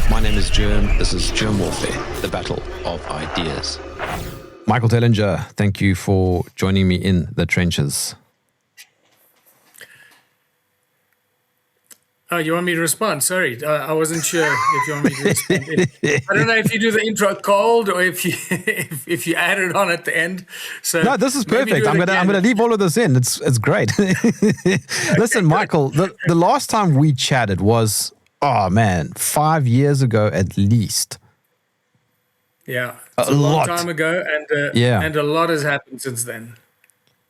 My name is Jerm. This is Jerm Warfare, the battle of ideas. Michael Tellinger, thank you for joining me in the trenches. Oh, you want me to respond? Sorry, I wasn't sure if you want me to respond. I don't know if you do the intro cold or if you if you add it on at the end. So No, this is perfect. I'm gonna leave all of this in. It's great. Listen, Michael, the last time we chatted was 5 years ago at least. Yeah, it's a long time ago, and a lot has happened since then.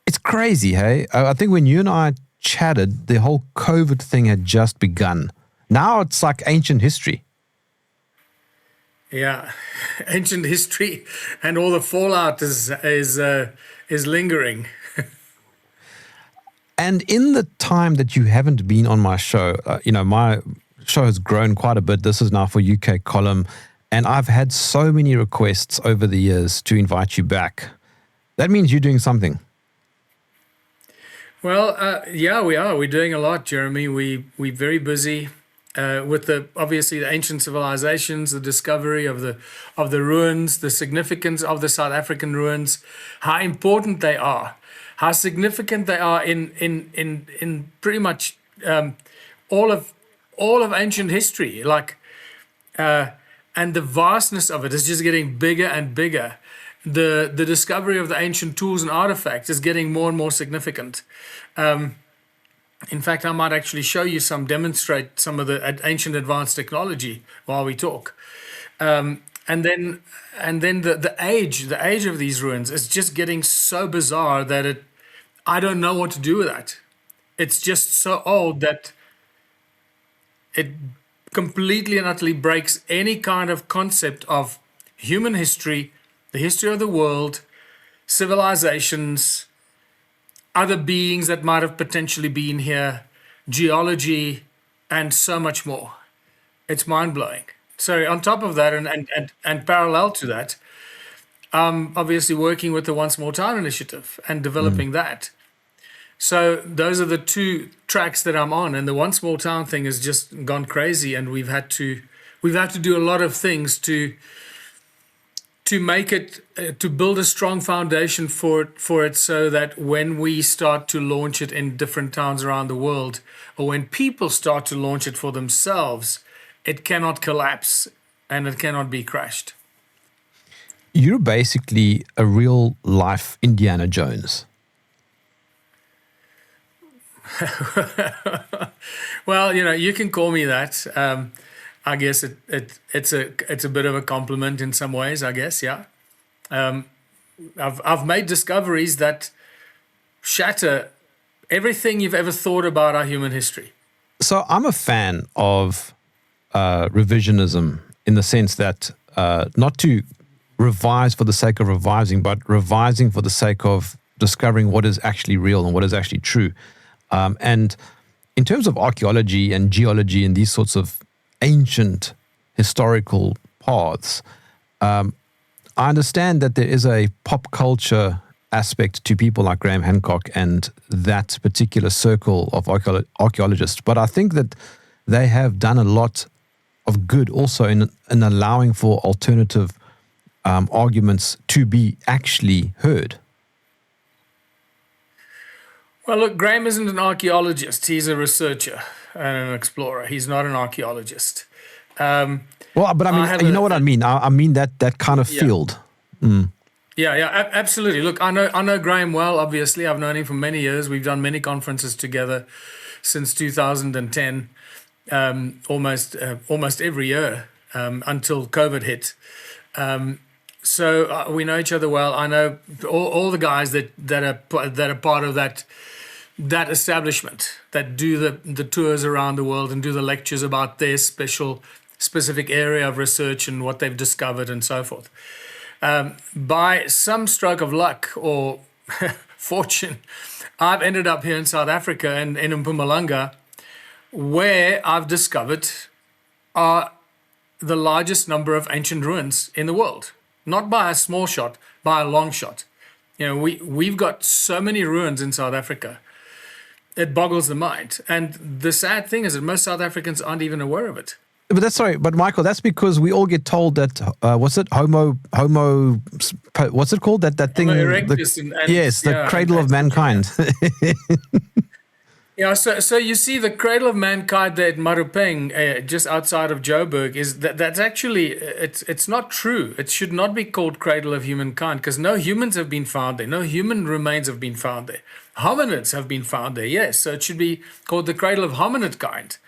It's crazy, hey? I think when you and I chatted, the whole COVID thing had just begun. Now it's like ancient history. Yeah, ancient history, and all the fallout is lingering. And in the time that you haven't been on my show, my show has grown quite a bit. This is now for UK column, and I've had so many requests over the years to invite you back. That means you're doing something. Well, yeah, we are. We're doing a lot, Jeremy. We're very busy with obviously the ancient civilizations, the discovery of the ruins, the significance of the South African ruins, how important they are, how significant they are in pretty much all of ancient history. And the vastness of it is just getting bigger and bigger. The discovery of the ancient tools and artifacts is getting more and more significant. In fact, I might actually demonstrate some of the ancient advanced technology while we talk. And then the age of these ruins is just getting so bizarre that I don't know what to do with that. It's just so old that it completely and utterly breaks any kind of concept of human history, the history of the world, civilizations, other beings that might have potentially been here, geology, and so much more. It's mind-blowing. So on top of that, and parallel to that, I'm obviously working with the One Small Town initiative and developing that. So those are the two tracks that I'm on, and the One Small Town thing has just gone crazy, and we've had to do a lot of things to make it, to build a strong foundation for it, so that when we start to launch it in different towns around the world, or when people start to launch it for themselves, it cannot collapse and it cannot be crashed. You're basically a real life Indiana Jones. Well, you can call me that. I guess it's a bit of a compliment in some ways, I guess, yeah. I've made discoveries that shatter everything you've ever thought about our human history. So I'm a fan of revisionism in the sense that not to revise for the sake of revising, but revising for the sake of discovering what is actually real and what is actually true. And in terms of archaeology and geology and these sorts of ancient historical paths, I understand that there is a pop culture aspect to people like Graham Hancock and that particular circle of archaeologists. But I think that they have done a lot of good also in allowing for alternative arguments to be actually heard. Well, look, Graham isn't an archaeologist. He's a researcher and an explorer. He's not an archaeologist. But I mean, you know what I mean? I mean that kind of field. Yeah, absolutely. Look, I know Graham well, obviously. I've known him for many years. We've done many conferences together since 2010, almost every year until COVID hit. So we know each other well. I know all the guys that are part of that establishment that do the tours around the world and do the lectures about their specific area of research and what they've discovered and so forth. By some stroke of luck or fortune, I've ended up here in South Africa and in Mpumalanga, where I've discovered the largest number of ancient ruins in the world. Not by a small shot, by a long shot. We've got so many ruins in South Africa. It boggles the mind. And the sad thing is that most South Africans aren't even aware of it. But that's sorry, but Michael, that's because we all get told that what's it, what's it called? That thing, Homo erectus and yes, the yeah, cradle of mankind. Yeah, so you see the cradle of mankind there at Marupeng, just outside of Joburg, is that's actually it's not true. It should not be called cradle of humankind because no humans have been found there. No human remains have been found there. Hominids have been found there, yes. So it should be called the cradle of hominid kind.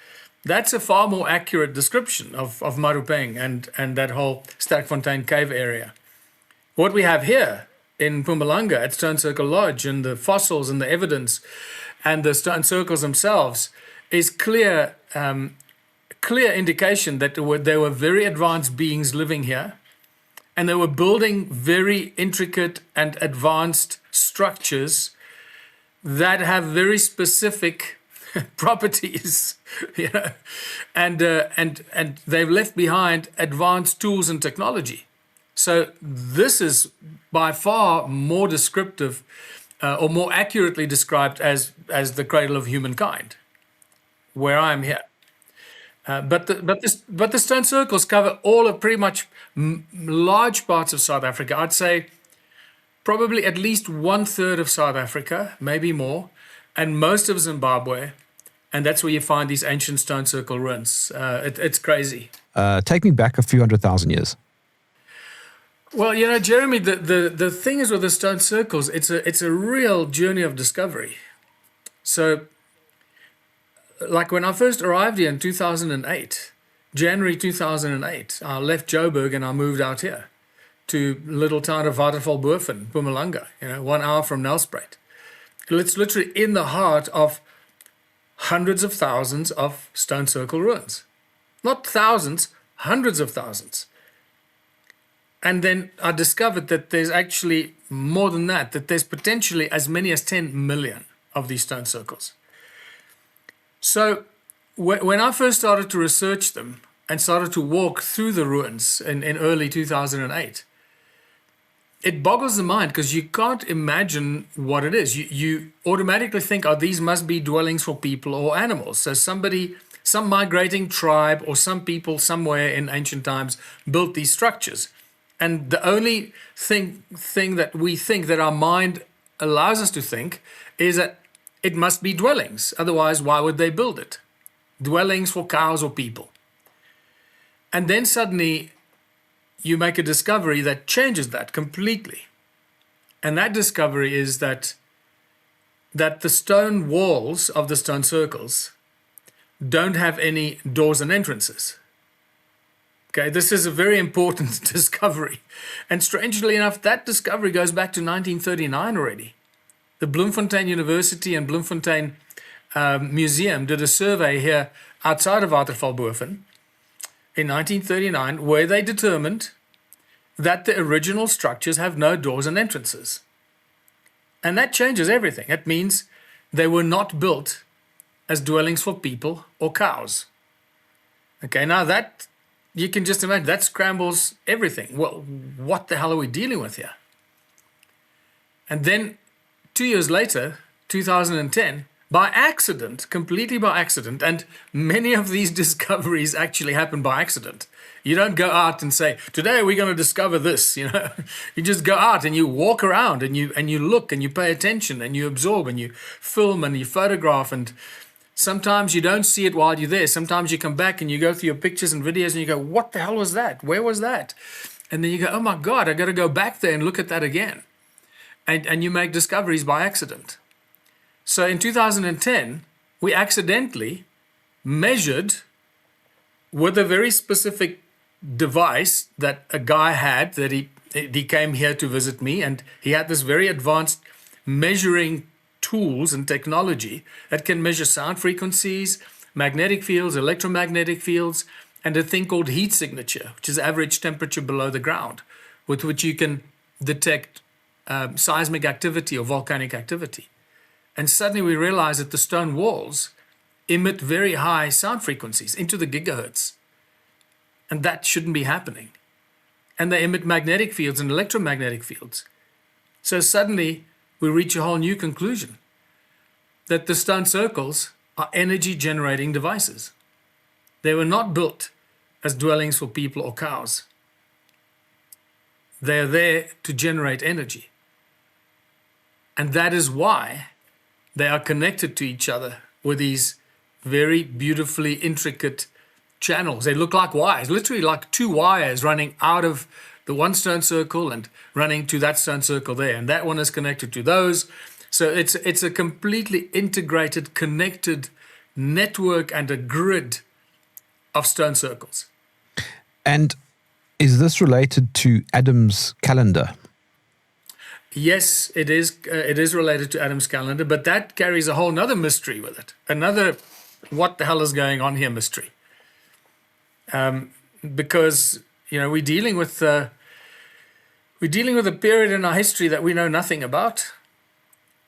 That's a far more accurate description of Marupeng and that whole Sterkfontein cave area. What we have here in Mpumalanga at Stone Circle Lodge and the fossils and the evidence and the stone circles themselves is clear indication that there were very advanced beings living here, and they were building very intricate and advanced structures that have very specific properties, you know, and they've left behind advanced tools and technology. So this is by far more descriptive or more accurately described as the cradle of humankind, where I am here. But the stone circles cover all of pretty much large parts of South Africa. I'd say probably at least 1/3 of South Africa, maybe more, and most of Zimbabwe. And that's where you find these ancient stone circle ruins. It's crazy. Take me back a few 100,000 years. Well, you know, Jeremy, the thing is with the stone circles, it's a real journey of discovery. So, like when I first arrived here in 2008, January 2008, I left Joburg and I moved out here to little town of Watervalboven, Mpumalanga, 1 hour from Nelspruit. It's literally in the heart of hundreds of thousands of stone circle ruins. Not thousands, hundreds of thousands. And then I discovered that there's actually more than that there's potentially as many as 10 million of these stone circles. So when I first started to research them and started to walk through the ruins in early 2008, it boggles the mind because you can't imagine what it is. You automatically think, oh, these must be dwellings for people or animals. So some migrating tribe or some people somewhere in ancient times built these structures. And the only thing that we think, that our mind allows us to think, is that it must be dwellings. Otherwise, why would they build it? Dwellings for cows or people. And then suddenly you make a discovery that changes that completely. And that discovery is that the stone walls of the stone circles don't have any doors and entrances. Okay, this is a very important discovery. And strangely enough, that discovery goes back to 1939 already. The Bloemfontein University and Bloemfontein Museum did a survey here outside of Watervalboven in 1939, where they determined that the original structures have no doors and entrances. And that changes everything. It means they were not built as dwellings for people or cows. Okay, now that, you can just imagine, that scrambles everything. Well, what the hell are we dealing with here? And then 2 years later, 2010, by accident, completely by accident, and many of these discoveries actually happen by accident. You don't go out and say, today we're going to discover this, You just go out and you walk around and you look and you pay attention and you absorb and you film and you photograph, and sometimes you don't see it while you're there. Sometimes you come back and you go through your pictures and videos and you go, what the hell was that? Where was that? And then you go, oh my God, I got to go back there and look at that again. And you make discoveries by accident. So in 2010, we accidentally measured with a very specific device that a guy had, that he came here to visit me, and he had this very advanced measuring tools and technology that can measure sound frequencies, magnetic fields, electromagnetic fields, and a thing called heat signature, which is average temperature below the ground, with which you can detect seismic activity or volcanic activity. And suddenly we realized that the stone walls emit very high sound frequencies into the gigahertz. And that shouldn't be happening. And they emit magnetic fields and electromagnetic fields. So suddenly we reach a whole new conclusion, that the stone circles are energy generating devices. They were not built as dwellings for people or cows. They're there to generate energy. And that is why they are connected to each other with these very beautifully intricate channels. They look like wires, literally like two wires running out of the one stone circle and running to that stone circle there. And that one is connected to those. So it's a completely integrated, connected network and a grid of stone circles. And is this related to Adam's calendar? Yes, it is. It is related to Adam's calendar, but that carries a whole nother mystery with it. Another, what the hell is going on here mystery. Because we're dealing with a period in our history that we know nothing about.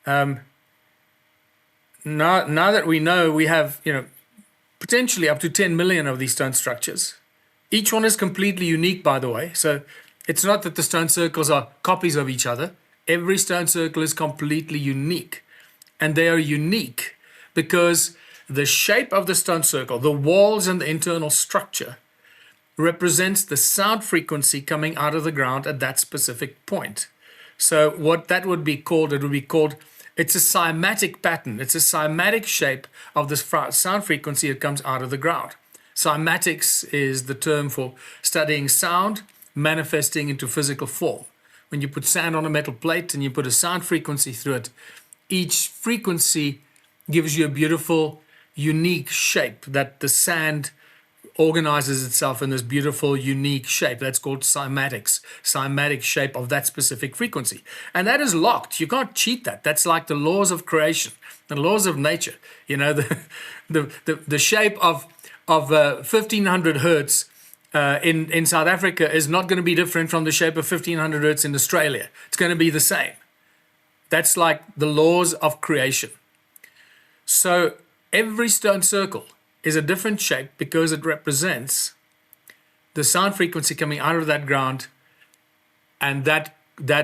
Now that we know, we have potentially up to 10 million of these stone structures. Each one is completely unique, by the way. So it's not that the stone circles are copies of each other. Every stone circle is completely unique. And they are unique because the shape of the stone circle, the walls and the internal structure, represents the sound frequency coming out of the ground at that specific point. So what that would be called, it's a cymatic pattern. It's a cymatic shape of this sound frequency that comes out of the ground. Cymatics is the term for studying sound manifesting into physical form. When you put sand on a metal plate and you put a sound frequency through it, each frequency gives you a beautiful, unique shape that the sand organizes itself in this beautiful, unique shape. That's called cymatics, cymatic shape of that specific frequency. And that is locked. You can't cheat that. That's like the laws of creation, the laws of nature. The shape of 1500 hertz in South Africa is not going to be different from the shape of 1500 hertz in Australia. It's going to be the same. That's like the laws of creation. So every stone circle is a different shape because it represents the sound frequency coming out of that ground, and that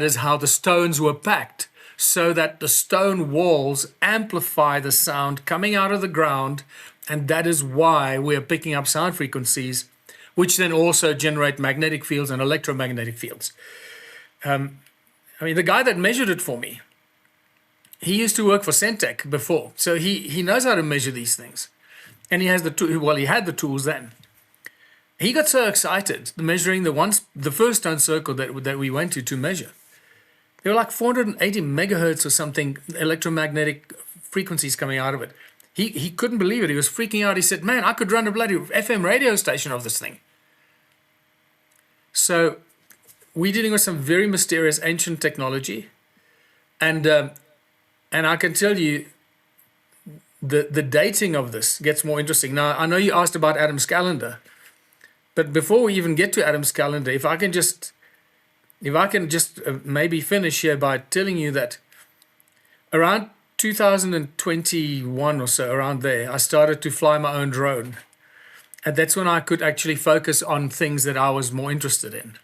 is how the stones were packed, so that the stone walls amplify the sound coming out of the ground, and that is why we are picking up sound frequencies, which then also generate magnetic fields and electromagnetic fields. The guy that measured it for me, he used to work for Centec before, so he knows how to measure these things. And he has he had the tools then. He got so excited measuring the first stone circle that we went to measure. There were like 480 megahertz or something electromagnetic frequencies coming out of it. He couldn't believe it. He was freaking out. He said, "Man, I could run a bloody FM radio station of this thing." So we're dealing with some very mysterious ancient technology, and I can tell you, the dating of this gets more interesting. Now, I know you asked about Adam's calendar, but before we even get to Adam's calendar, if I can just maybe finish here by telling you that around 2021 or so, around there, I started to fly my own drone. And that's when I could actually focus on things that I was more interested in.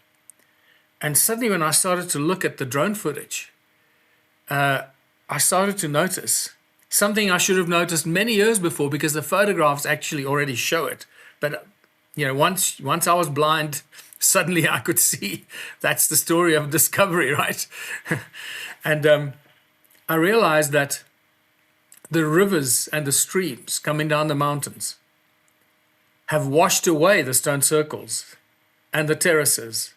And suddenly when I started to look at the drone footage, I started to notice something I should have noticed many years before, because the photographs actually already show it. But once I was blind, suddenly I could see. That's the story of discovery, right? And I realized that the rivers and the streams coming down the mountains have washed away the stone circles and the terraces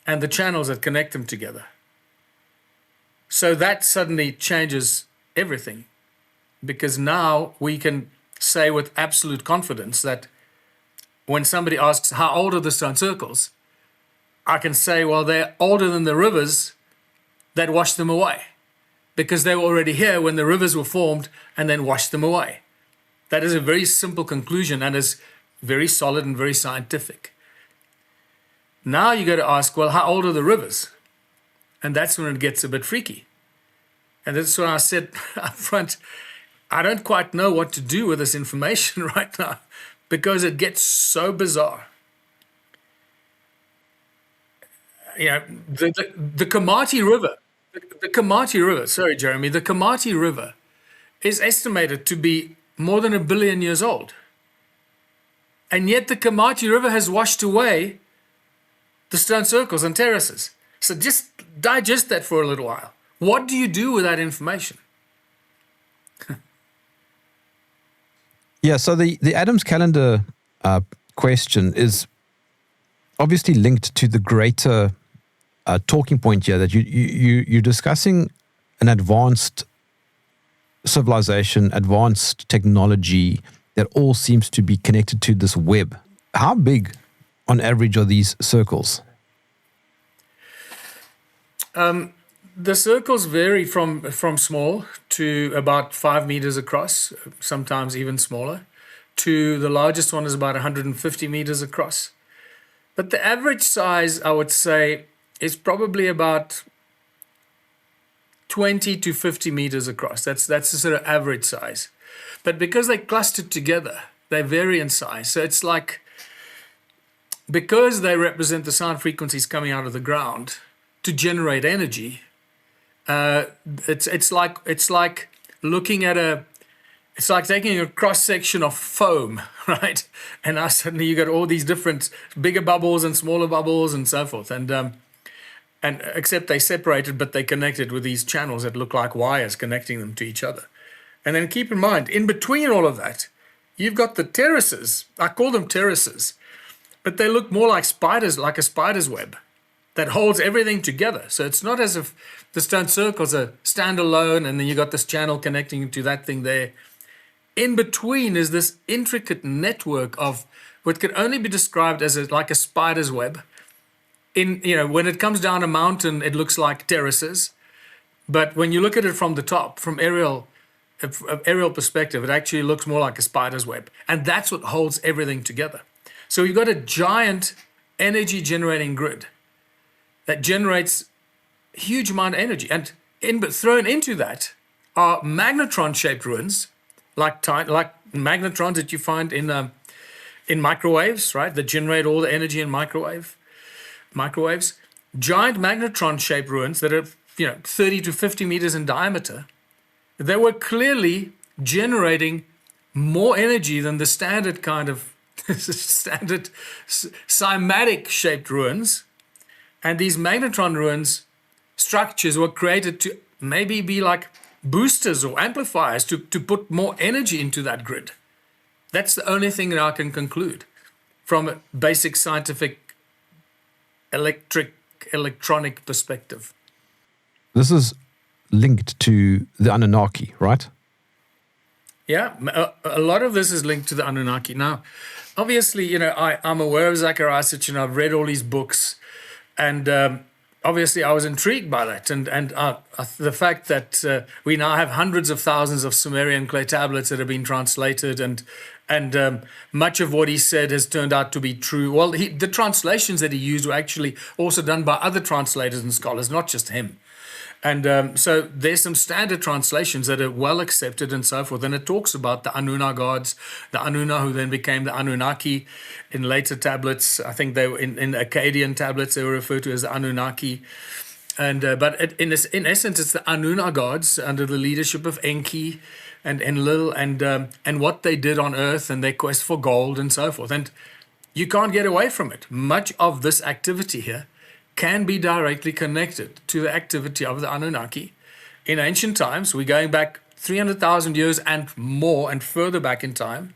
and the channels that connect them together. So that suddenly changes everything, because now we can say with absolute confidence that when somebody asks, how old are the stone circles? I can say, well, they're older than the rivers that washed them away, because they were already here when the rivers were formed and then washed them away. That is a very simple conclusion and is very solid and very scientific. Now you got to ask, well, how old are the rivers? And that's when it gets a bit freaky. And that's when I said up front, I don't quite know what to do with this information right now, because it gets so bizarre. The Komati River, the Komati River, sorry, Jeremy, the Komati River is estimated to be more than 1 billion years old. And yet the Kamachi River has washed away the stone circles and terraces. So just digest that for a little while. What do you do with that information? Yeah, so the Adams calendar question is obviously linked to the greater talking point here that you're discussing an advanced civilization, advanced technology that all seems to be connected to this web. How big, on average, are these circles? The circles vary from small to about 5 meters across, sometimes even smaller, to the largest one is about 150 meters across. But the average size, I would say, is probably about 20 to 50 meters across. That's the sort of average size. But because they're clustered together, they vary in size. So it's like, because they represent the sound frequencies coming out of the ground to generate energy, it's like looking at it's like taking a cross section of foam, right? And now suddenly you got all these different bigger bubbles and smaller bubbles and so forth. And except they separated, but they connected with these channels that look like wires connecting them to each other. And then keep in mind, in between all of that, you've got the terraces. I call them terraces, but they look more like spiders, like a spider's web that holds everything together. So it's not as if the stone circles are standalone and then you got this channel connecting to that thing there. In between is this intricate network of what could only be described as like a spider's web. When it comes down a mountain, it looks like terraces. But when you look at it from the top, from aerial perspective, it actually looks more like a spider's web. And that's what holds everything together. So you've got a giant energy generating grid that generates a huge amount of energy. And thrown into that are magnetron-shaped ruins, like magnetrons that you find in microwaves, right? That generate all the energy in microwaves. Giant magnetron-shaped ruins that are 30 to 50 meters in diameter. They were clearly generating more energy than the standard kind of standard cymatic-shaped ruins. And these magnetron ruins structures were created to maybe be like boosters or amplifiers to put more energy into that grid. That's the only thing that I can conclude from a basic scientific electronic perspective. This is linked to the Anunnaki, right? Yeah, a lot of this is linked to the Anunnaki. Now, obviously, I'm aware of Zecharia Sitchin. I've read all these books, and obviously I was intrigued by that. And the fact that we now have hundreds of thousands of Sumerian clay tablets that have been translated, and much of what he said has turned out to be true. Well, the translations that he used were actually also done by other translators and scholars, not just him. And so there's some standard translations that are well accepted and so forth. And it talks about the Anunna gods, the Anunna who then became the Anunnaki in later tablets. I think they were in Akkadian tablets, they were referred to as the Anunnaki. And in essence, it's the Anunna gods under the leadership of Enki and Enlil and what they did on Earth and their quest for gold and so forth. And you can't get away from it. Much of this activity here can be directly connected to the activity of the Anunnaki. In ancient times, we're going back 300,000 years and more and further back in time.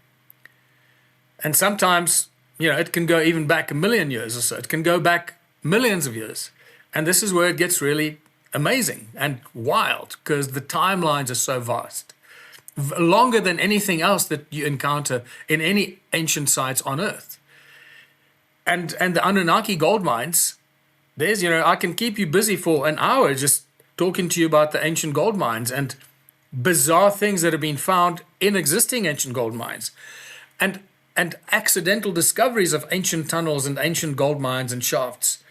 And sometimes, it can go even back 1 million years or so. It can go back millions of years. And this is where it gets really amazing and wild because the timelines are so vast. Longer than anything else that you encounter in any ancient sites on Earth. And the Anunnaki gold mines, I can keep you busy for an hour just talking to you about the ancient gold mines and bizarre things that have been found in existing ancient gold mines and accidental discoveries of ancient tunnels and ancient gold mines and shafts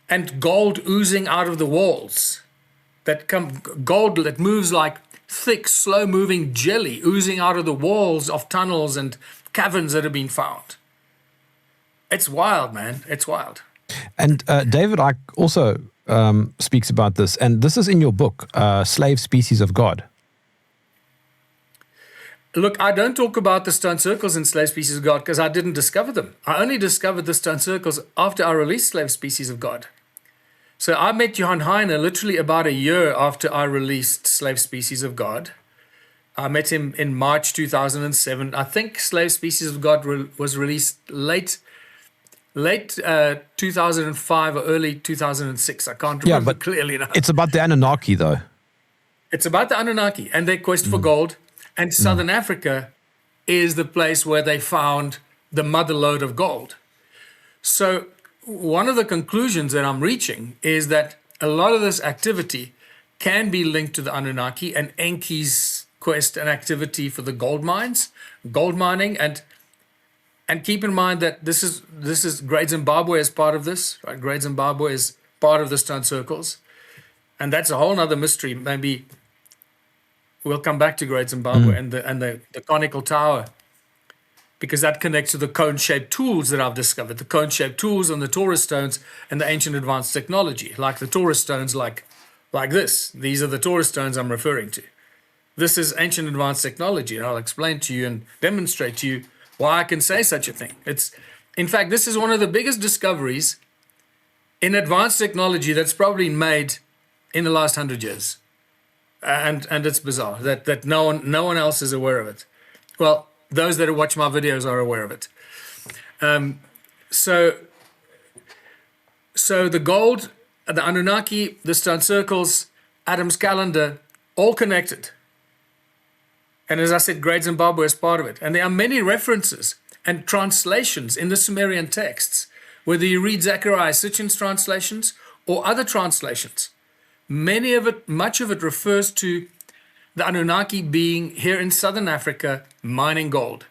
and gold oozing out of the walls gold that moves like thick, slow-moving jelly oozing out of the walls of tunnels and caverns that have been found. It's wild, man. It's wild. And David Icke also speaks about this, and this is in your book, Slave Species of God. Look, I don't talk about the stone circles in Slave Species of God because I didn't discover them. I only discovered the stone circles after I released Slave Species of God. So I met Johann Heine literally about a year after I released Slave Species of God. I met him in March 2007. I think Slave Species of God was released late 2005 or early 2006. I can't remember clearly now. It's about the Anunnaki, though. It's about the Anunnaki and their quest for gold. And Southern Africa is the place where they found the mother lode of gold. So one of the conclusions that I'm reaching is that a lot of this activity can be linked to the Anunnaki and Enki's quest and activity for the gold mines, gold mining, and keep in mind that this is Great Zimbabwe as part of this, right? Great Zimbabwe is part of the stone circles, and that's a whole other mystery. Maybe we'll come back to Great Zimbabwe and the conical tower, because that connects to the cone-shaped tools that I've discovered, the cone-shaped tools on the Taurus stones and the ancient advanced technology, like the Taurus stones, like this. These are the Taurus stones I'm referring to. This is ancient advanced technology, and I'll explain to you and demonstrate to you why I can say such a thing. In fact, this is one of the biggest discoveries in advanced technology that's probably made in the last 100 years. And it's bizarre that no one else is aware of it. Well, those that watch my videos are aware of it. So the gold, the Anunnaki, the stone circles, Adam's calendar, all connected. And as I said, Great Zimbabwe is part of it. And there are many references and translations in the Sumerian texts, whether you read Zechariah Sitchin's translations or other translations. Much of it refers to the Anunnaki being here in Southern Africa mining gold.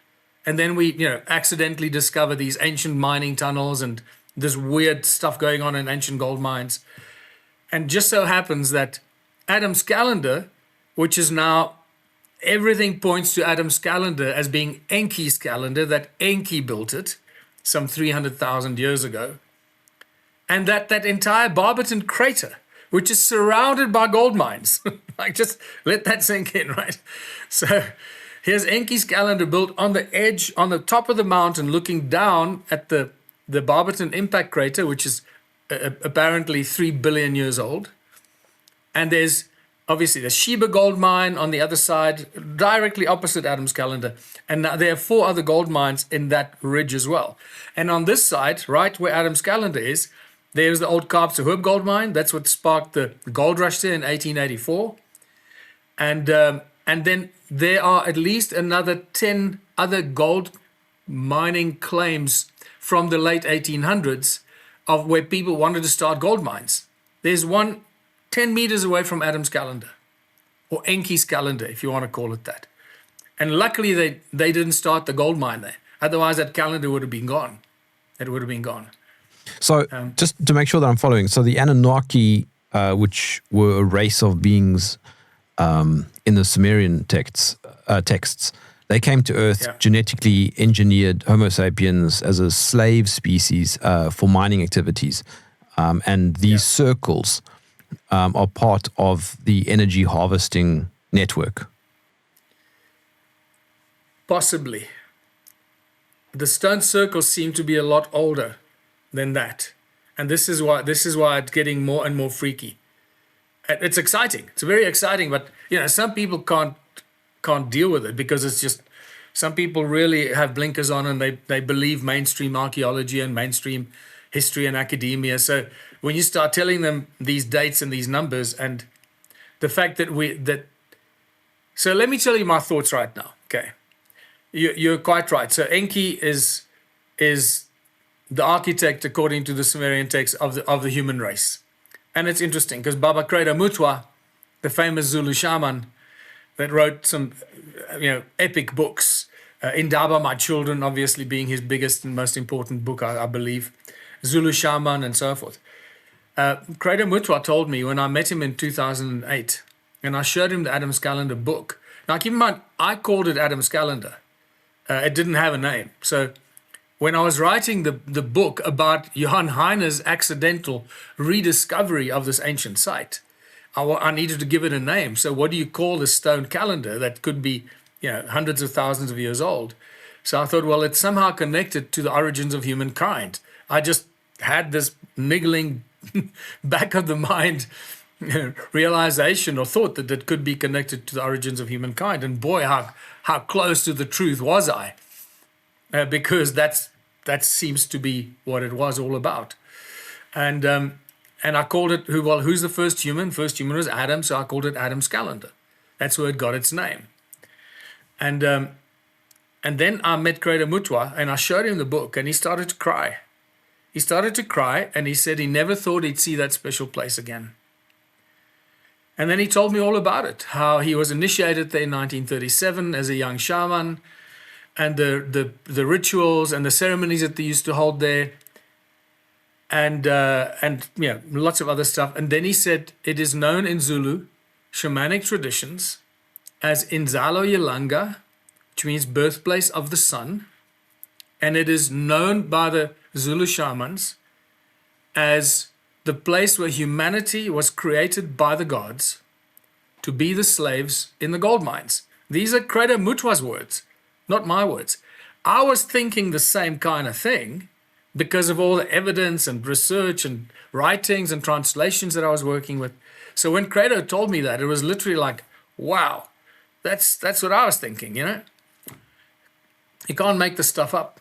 And then we, accidentally discover these ancient mining tunnels and this weird stuff going on in ancient gold mines. And just so happens that Adam's calendar, which is now, everything points to Adam's calendar as being Enki's calendar, that Enki built it some 300,000 years ago. And that entire Barberton crater, which is surrounded by gold mines. Just let that sink in, right? So here's Enki's calendar built on the edge, on the top of the mountain, looking down at the Barberton impact crater, which is apparently 3 billion years old. And there's obviously the Sheba gold mine on the other side, directly opposite Adam's calendar. And now there are 4 other gold mines in that ridge as well. And on this side, right where Adam's calendar is, there's the old Kaapse gold mine. That's what sparked the gold rush there in 1884. And then there are at least another 10 other gold mining claims from the late 1800s of where people wanted to start gold mines. There's one 10 meters away from Adam's calendar, or Enki's calendar, if you want to call it that. And luckily they didn't start the gold mine there. Otherwise that calendar would have been gone. It would have been gone. So just to make sure that I'm following, so the Anunnaki, which were a race of beings in the Sumerian texts, they came to Earth, genetically engineered Homo sapiens as a slave species for mining activities. And these circles are part of the energy harvesting network. Possibly. The stone circles seem to be a lot older than that. And this is why it's getting more and more freaky. It's exciting. It's very exciting, but some people can't deal with it because it's just, some people really have blinkers on and they believe mainstream archaeology and mainstream history and academia. So when you start telling them these dates and these numbers and the fact that so let me tell you my thoughts right now. Okay. You're quite right. So Enki is the architect, according to the Sumerian text, of the human race. And it's interesting because Baba Kreda Mutwa, the famous Zulu shaman that wrote some epic books, Indaba, My Children, obviously being his biggest and most important book, I believe, Zulu shaman and so forth. Kreda Mutwa told me when I met him in 2008 and I showed him the Adam's Calendar book. Now keep in mind, I called it Adam's Calendar. It didn't have a name. So when I was writing the book about Johann Heine's accidental rediscovery of this ancient site, I needed to give it a name. So what do you call the stone calendar that could be, hundreds of thousands of years old. So I thought, well, it's somehow connected to the origins of humankind. I just had this niggling back of the mind realization or thought that it could be connected to the origins of humankind. And boy, how close to the truth was I? Because that seems to be what it was all about. And I called it, who's the first human? First human was Adam, so I called it Adam's calendar. That's where it got its name. And then I met Creator Mutwa, and I showed him the book, and he started to cry. He started to cry, and he said he never thought he'd see that special place again. And then he told me all about it, how he was initiated there in 1937 as a young shaman, and the rituals and the ceremonies that they used to hold there, and lots of other stuff. And then he said it is known in Zulu shamanic traditions as Inzalo Yelanga, which means birthplace of the sun, and it is known by the Zulu shamans as the place where humanity was created by the gods to be the slaves in the gold mines. These are Creator Mutwa's words, not my words. I was thinking the same kind of thing because of all the evidence and research and writings and translations that I was working with. So when Creator told me that, it was literally like, wow, that's what I was thinking, You can't make this stuff up.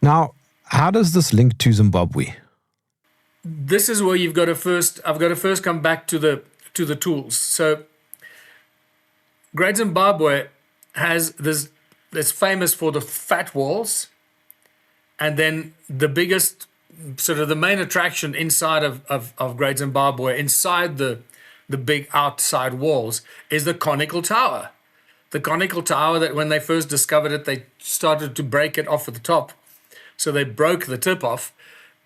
Now, how does this link to Zimbabwe? This is where I've got to first come back to the tools. So Great Zimbabwe has this, it's famous for the fat walls, and then the biggest, sort of the main attraction inside of Great Zimbabwe, inside the big outside walls, is the conical tower. The conical tower that when they first discovered it, they started to break it off at the top. So they broke the tip off,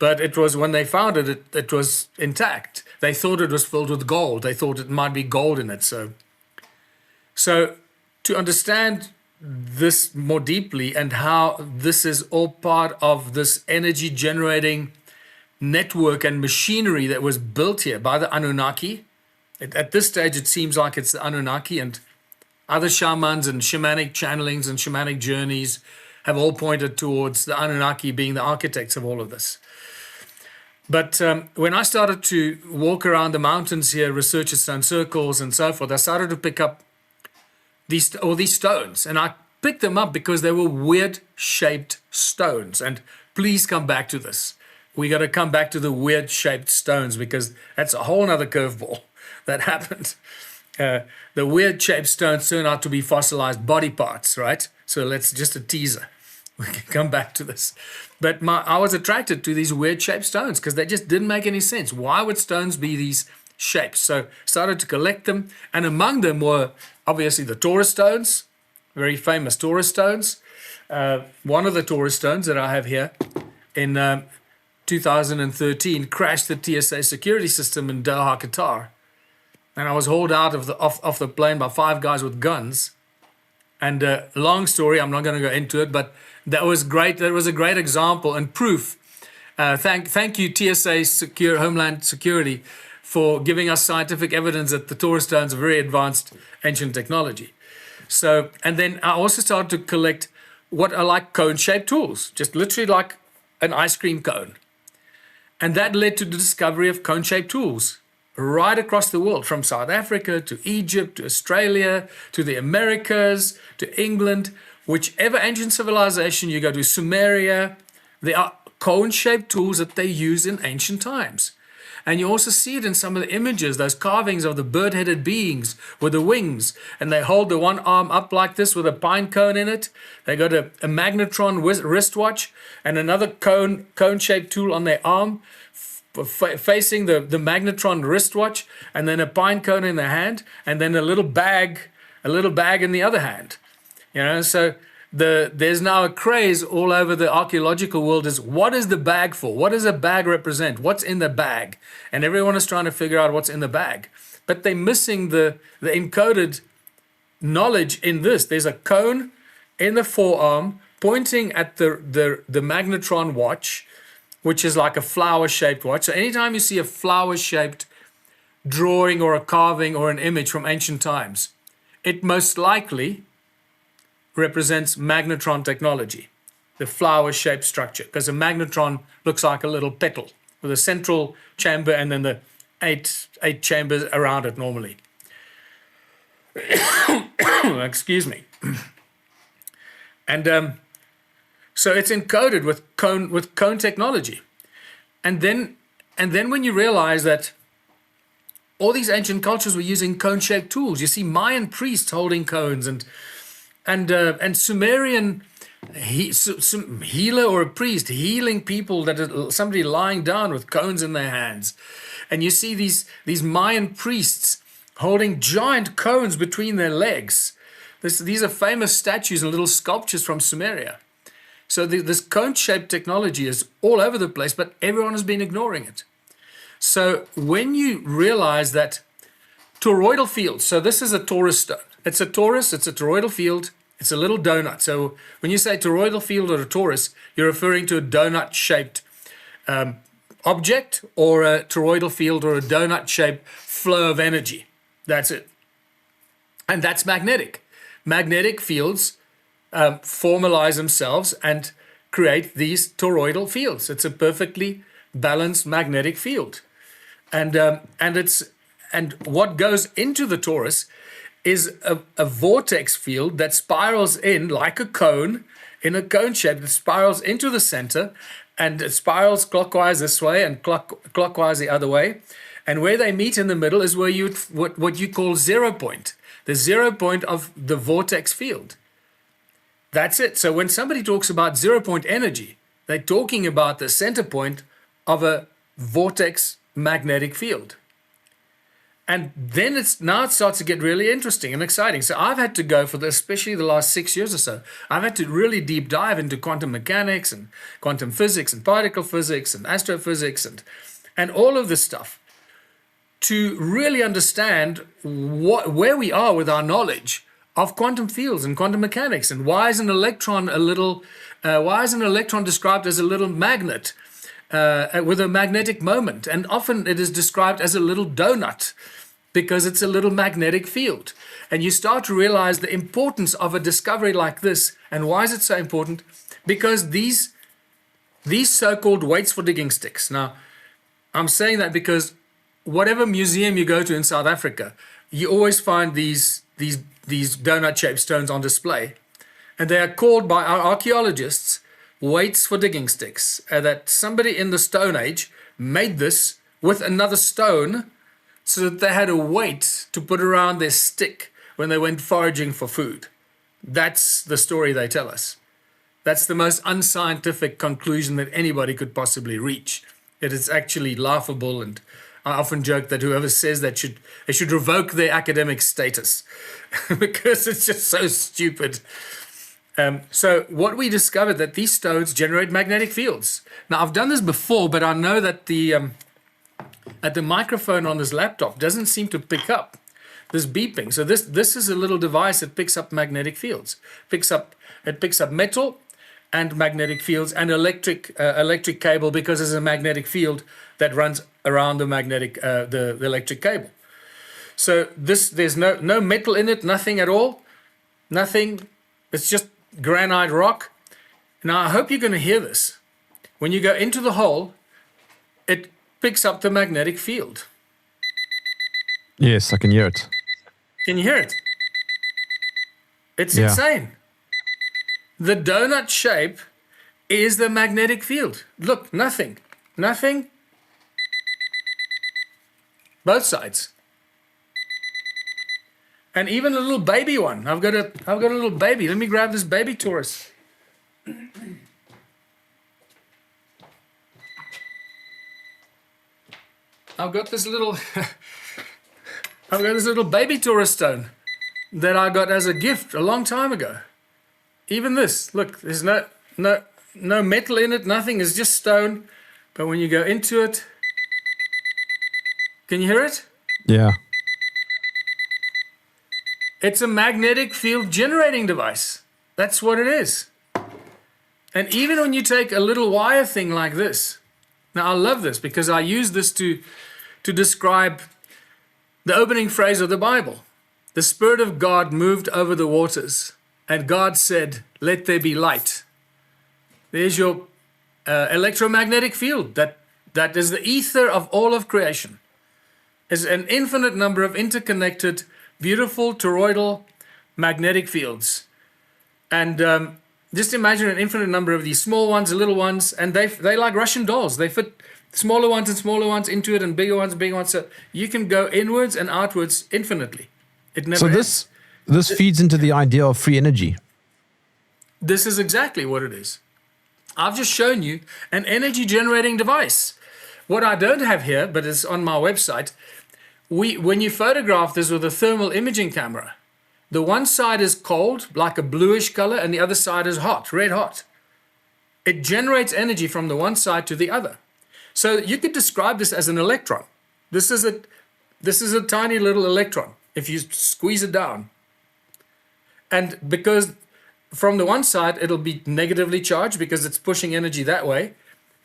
but it was when they found it, it was intact. They thought it was filled with gold. They thought it might be gold in it. So to understand this more deeply and how this is all part of this energy generating network and machinery that was built here by the Anunnaki. At this stage, it seems like it's the Anunnaki, and other shamans and shamanic channelings and shamanic journeys have all pointed towards the Anunnaki being the architects of all of this. But when I started to walk around the mountains here, research stone circles and so forth, I started to pick up these stones. And I picked them up because they were weird shaped stones. And please come back to this. We got to come back to the weird shaped stones, because that's a whole nother curveball that happened. The weird shaped stones turn out to be fossilized body parts, right? So let's just a teaser. We can come back to this. But I was attracted to these weird shaped stones because they just didn't make any sense. Why would stones be these shapes? So started to collect them. And among them were obviously the Taurus stones, very famous Taurus stones. One of the Taurus stones that I have here in 2013 crashed the TSA security system in Doha, Qatar. And I was hauled out of the plane by 5 guys with guns. And long story, I'm not going to go into it, but that was great. That was a great example and proof. Thank you, TSA Homeland Security, for giving us scientific evidence that the Taurus stones are very advanced ancient technology. So, and then I also started to collect what are like cone-shaped tools, just literally like an ice cream cone. And that led to the discovery of cone-shaped tools right across the world, from South Africa to Egypt to Australia to the Americas to England. Whichever ancient civilization you go to, Sumeria, there are cone-shaped tools that they used in ancient times. And you also see it in some of the images, those carvings of the bird-headed beings with the wings, and they hold the one arm up like this with a pine cone in it. They got a magnetron wristwatch and another cone-shaped tool on their arm, facing the magnetron wristwatch, and then a pine cone in their hand, and then a little bag in the other hand. So there's now a craze all over the archaeological world is, what is the bag for? What does a bag represent? What's in the bag? And everyone is trying to figure out what's in the bag. But they're missing the encoded knowledge in this. There's a cone in the forearm pointing at the magnetron watch, which is like a flower-shaped watch. So anytime you see a flower-shaped drawing or a carving or an image from ancient times, it most likely represents magnetron technology, the flower-shaped structure, because a magnetron looks like a little petal with a central chamber and then the eight chambers around it normally. Excuse me. And so it's encoded with cone technology. And then when you realize that all these ancient cultures were using cone-shaped tools, you see Mayan priests holding cones and Sumerian healer or a priest healing people, somebody lying down with cones in their hands. And you see these Mayan priests holding giant cones between their legs. These are famous statues and little sculptures from Sumeria. So this cone-shaped technology is all over the place, but everyone has been ignoring it. So when you realize that toroidal fields, so this is a torus stone. It's a torus, it's a toroidal field, it's a little donut. So when you say toroidal field or a torus, you're referring to a donut-shaped object, or a toroidal field or a donut-shaped flow of energy. That's it. And that's magnetic. Magnetic fields formalize themselves and create these toroidal fields. It's a perfectly balanced magnetic field. And what goes into the torus is a vortex field that spirals in like a cone, in a cone shape that spirals into the center, and it spirals clockwise this way and clockwise the other way. And where they meet in the middle is where what you call 0 point, the 0 point of the vortex field. That's it. So when somebody talks about 0 point energy, they're talking about the center point of a vortex magnetic field. And then it starts to get really interesting and exciting. So I've had to go for this, especially the last 6 years or so. I've had to really deep dive into quantum mechanics and quantum physics and particle physics and astrophysics and all of this stuff to really understand where we are with our knowledge of quantum fields and quantum mechanics, and why is an electron described as a little magnet with a magnetic moment, and often it is described as a little donut because it's a little magnetic field. And you start to realize the importance of a discovery like this. And why is it so important? Because these so-called weights for digging sticks. Now, I'm saying that because whatever museum you go to in South Africa, you always find these donut-shaped stones on display. And they are called by our archaeologists weights for digging sticks. That somebody in the Stone Age made this with another stone so that they had a weight to put around their stick when they went foraging for food. That's the story they tell us. That's the most unscientific conclusion that anybody could possibly reach. It is actually laughable, and I often joke that whoever says that should revoke their academic status because it's just so stupid. So what we discovered that these stones generate magnetic fields. Now I've done this before, but I know that the microphone on this laptop doesn't seem to pick up this beeping. So this is a little device that picks up magnetic fields. It picks up metal and magnetic fields and electric cable, because there's a magnetic field that runs around the the electric cable. So there's no metal in it, nothing at all, nothing. It's just granite rock. Now I hope you're going to hear this. When you go into the hole, it picks up the magnetic field. Yes, I can hear it. Can you hear it? It's insane. The donut shape is the magnetic field. Look, nothing. Both sides. And even a little baby one. I've got a little baby. Let me grab this baby torus. I've got this little baby torus stone that I got as a gift a long time ago. Even this, look, there's no metal in it, nothing, it's just stone. But when you go into it, can you hear it? Yeah. It's a magnetic field generating device. That's what it is. And even when you take a little wire thing like this, now I love this because I use this to describe the opening phrase of the Bible. the Spirit of God moved over the waters, and God said, "Let there be light." There's your electromagnetic field. That is the ether of all of creation. Is an infinite number of interconnected, beautiful toroidal magnetic fields. And just imagine an infinite number of these small ones, little ones, and they like Russian dolls. They fit smaller ones and smaller ones into it, and bigger ones and bigger ones. So you can go inwards and outwards infinitely. It never ends. This feeds into the idea of free energy. This is exactly what it is. I've just shown you an energy generating device. What I don't have here, but it's on my website, when you photograph this with a thermal imaging camera, the one side is cold, like a bluish color, and the other side is hot, red hot. It generates energy from the one side to the other. So you could describe this as an electron. This is a tiny little electron, if you squeeze it down. And because from the one side, it'll be negatively charged because it's pushing energy that way.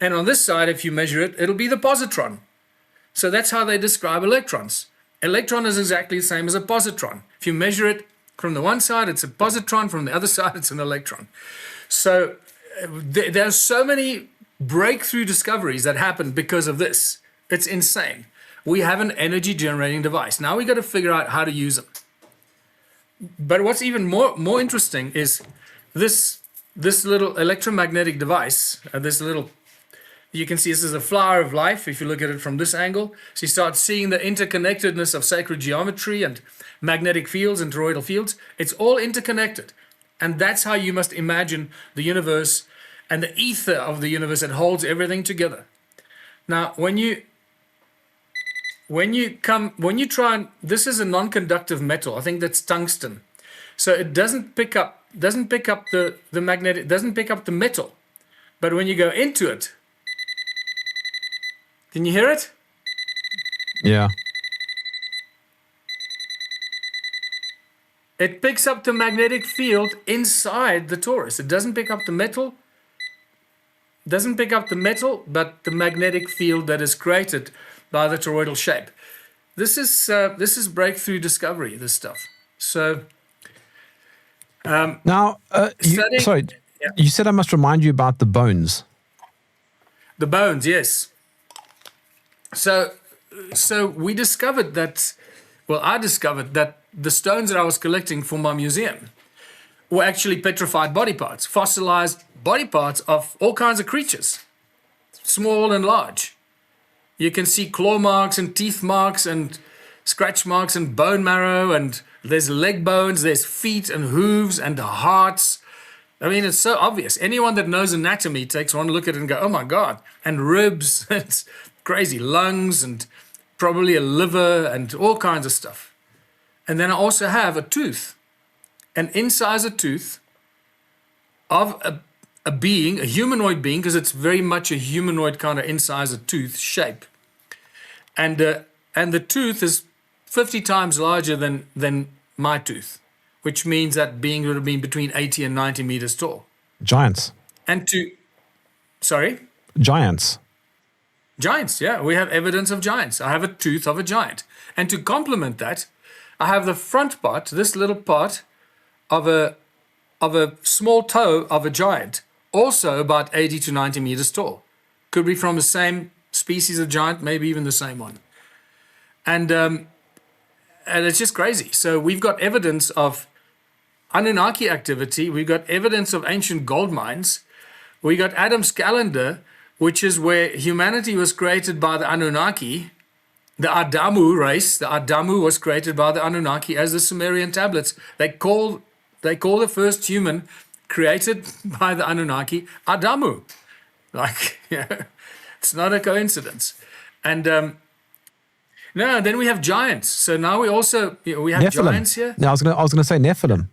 And on this side, if you measure it, it'll be the positron. So that's how they describe electrons. Electron is exactly the same as a positron. If you measure it from the one side, it's a positron. From the other side, it's an electron. So there are so many breakthrough discoveries that happen because of this. It's insane. We have an energy generating device. Now we got to figure out how to use them. But what's even more interesting is this little electromagnetic device, you can see this is a flower of life if you look at it from this angle. So you start seeing the interconnectedness of sacred geometry and magnetic fields and toroidal fields. It's all interconnected. And that's how you must imagine the universe and the ether of the universe that holds everything together. Now, when you try and, this is a non-conductive metal. I think that's tungsten. So it doesn't pick up the magnetic, doesn't pick up the metal. But when you go into it, can you hear it? Yeah. It picks up the magnetic field inside the torus. It doesn't pick up the metal. Doesn't pick up the metal, but the magnetic field that is created by the toroidal shape. This is breakthrough discovery, this stuff. So now, you said I must remind you about the bones. The bones, yes. So we discovered that, I discovered that the stones that I was collecting for my museum were actually petrified body parts, fossilized body parts of all kinds of creatures, small and large. You can see claw marks and teeth marks and scratch marks and bone marrow, and there's leg bones, there's feet and hooves and hearts. I mean, it's so obvious. Anyone that knows anatomy takes one look at it and go, oh my God. And ribs, it's crazy, lungs and probably a liver and all kinds of stuff. And then I also have a tooth, an incisor tooth of a being, a humanoid being, because it's very much a humanoid kind of incisor tooth shape. And the tooth is 50 times larger than my tooth, which means that being would have been between 80 and 90 meters tall. Giants. Giants, yeah. We have evidence of giants. I have a tooth of a giant. And to complement that, I have the front part, this little part of a small toe of a giant, also about 80 to 90 meters tall. Could be from the same species of giant, maybe even the same one. And it's just crazy. So we've got evidence of Anunnaki activity. We've got evidence of ancient gold mines. We got Adam's calendar, which is where humanity was created by the Anunnaki. The Adamu race, the Adamu was created by the Anunnaki as the Sumerian tablets. They call the first human created by the Anunnaki Adamu. Like, it's not a coincidence. And then we have giants. So now we have Nephilim. giants here. No, I was gonna say Nephilim.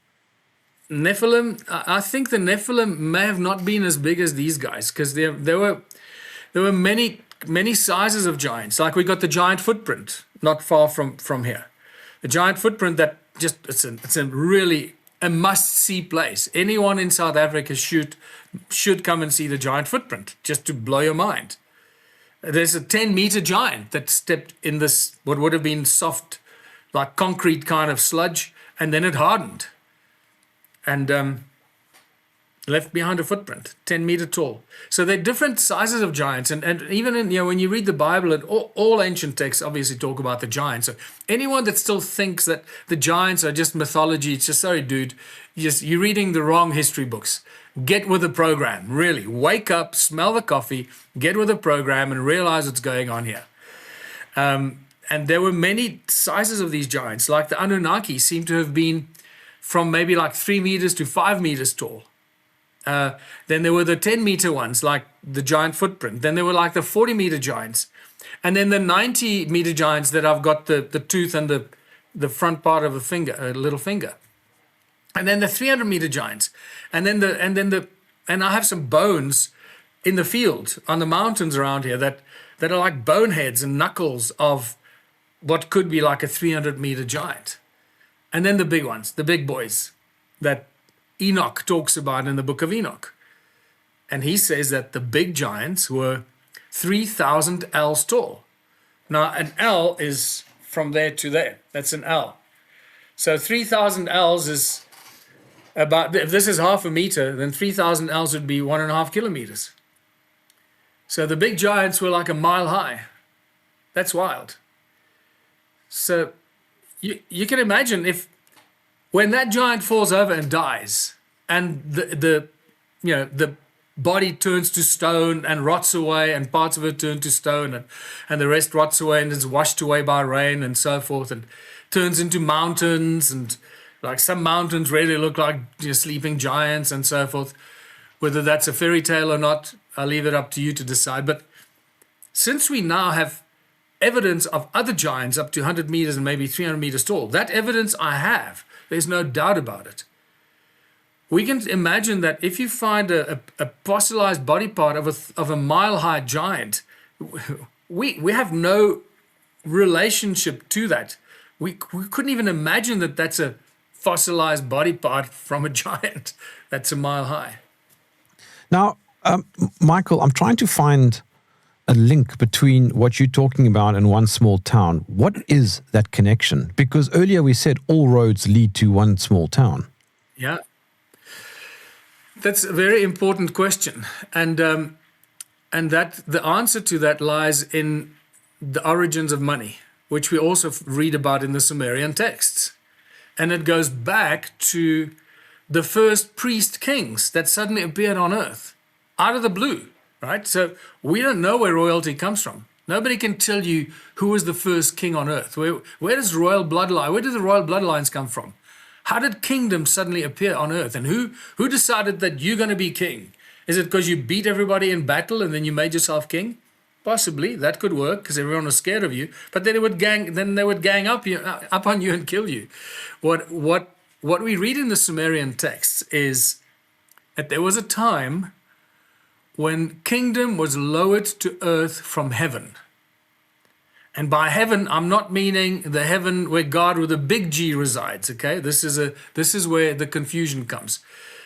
Nephilim. I think the Nephilim may have not been as big as these guys, because there were many sizes of giants. Like we got the giant footprint not far from here. The giant footprint that just it's a really a must-see place. Anyone in South Africa should come and see the giant footprint, just to blow your mind. There's a 10-meter giant that stepped in this, what would have been soft like concrete kind of sludge, and then it hardened and left behind a footprint, 10 meter tall. So they're different sizes of giants. And even in, when you read the Bible, and all ancient texts obviously talk about the giants. So anyone that still thinks that the giants are just mythology, it's just, sorry, dude, you're reading the wrong history books. Get with the program, really. Wake up, smell the coffee, get with the program, and realize what's going on here. And there were many sizes of these giants, like the Anunnaki seem to have been from maybe like 3 meters to 5 meters tall. Then there were the 10 meter ones, like the giant footprint. Then there were like the 40 meter giants. And then the 90 meter giants that I've got the tooth and the front part of a finger, a little finger. And then the 300 meter giants. And I have some bones in the field on the mountains around here that are like boneheads and knuckles of what could be like a 300 meter giant. And then the big ones, the big boys that Enoch talks about in the book of Enoch. And he says that the big giants were 3,000 ells tall. Now, an ell is from there to there. That's an ell. So 3,000 ells is about, if this is half a meter, then 3,000 ells would be 1.5 kilometers. So the big giants were like a mile high. That's wild. So you can imagine when that giant falls over and dies, and the body turns to stone and rots away, and parts of it turn to stone, and the rest rots away and is washed away by rain and so forth, and turns into mountains, and like some mountains really look like sleeping giants and so forth. Whether that's a fairy tale or not, I'll leave it up to you to decide. But since we now have evidence of other giants up to 100 meters and maybe 300 meters tall, that evidence I have, there's no doubt about it. We can imagine that if you find a fossilized body part of a mile-high giant, we have no relationship to that. We couldn't even imagine that that's a fossilized body part from a giant that's a mile high. Now, Michael, I'm trying to find a link between what you're talking about and one small town. What is that connection? Because earlier we said all roads lead to one small town. Yeah. That's a very important question. And that the answer to that lies in the origins of money, which we also read about in the Sumerian texts. And it goes back to the first priest kings that suddenly appeared on earth out of the blue, right? So we don't know where royalty comes from. Nobody can tell you who was the first king on earth. Where does royal bloodline, where do the royal bloodlines come from? How did kingdoms suddenly appear on earth? And who decided that you're going to be king? Is it because you beat everybody in battle and then you made yourself king? Possibly, that could work because everyone was scared of you. But then they would gang up on you and kill you. What we read in the Sumerian texts is that there was a time when kingdom was lowered to earth from heaven. And by heaven, I'm not meaning the heaven where God with a big G resides, okay? This is where the confusion comes.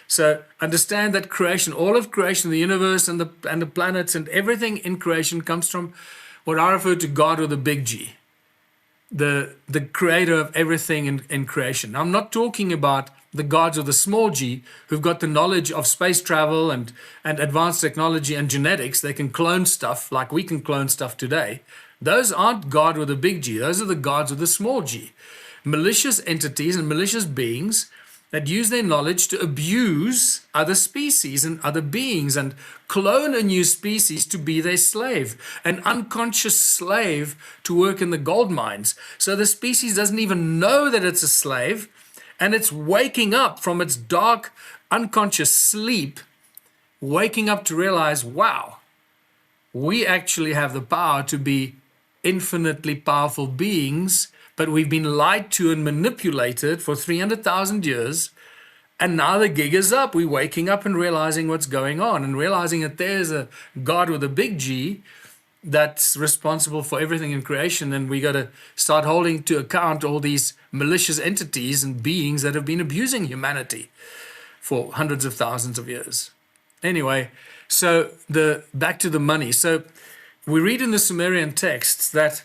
So understand that creation, all of creation, the universe and the planets and everything in creation comes from what I refer to God with a big G, the creator of everything in creation. I'm not talking about the gods with a small g who've got the knowledge of space travel and advanced technology and genetics. They can clone stuff like we can clone stuff today. Those aren't God with a big G. Those are the gods with a small g. Malicious entities and malicious beings that use their knowledge to abuse other species and other beings and clone a new species to be their slave, an unconscious slave to work in the gold mines. So the species doesn't even know that it's a slave, and it's waking up from its dark, unconscious sleep, waking up to realize, wow, we actually have the power to be infinitely powerful beings, but we've been lied to and manipulated for 300,000 years, and now the gig is up. We're waking up and realizing what's going on and realizing that there's a God with a big G that's responsible for everything in creation, and we got to start holding to account all these malicious entities and beings that have been abusing humanity for hundreds of thousands of years. Anyway, so back to the money. So we read in the Sumerian texts that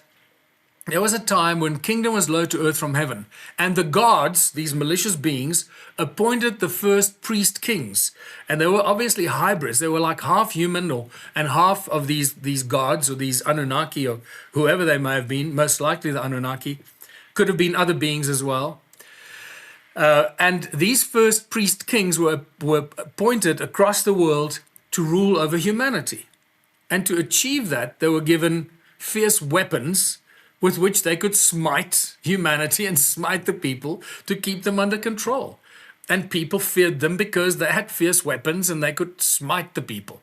there was a time when kingdom was low to earth from heaven, and the gods, these malicious beings, appointed the first priest kings, and they were obviously hybrids. They were like half human and half of these gods or these Anunnaki or whoever they may have been. Most likely the Anunnaki, could have been other beings as well. And these first priest kings were appointed across the world to rule over humanity, and to achieve that, they were given fierce weapons with which they could smite humanity and smite the people to keep them under control. And people feared them because they had fierce weapons and they could smite the people.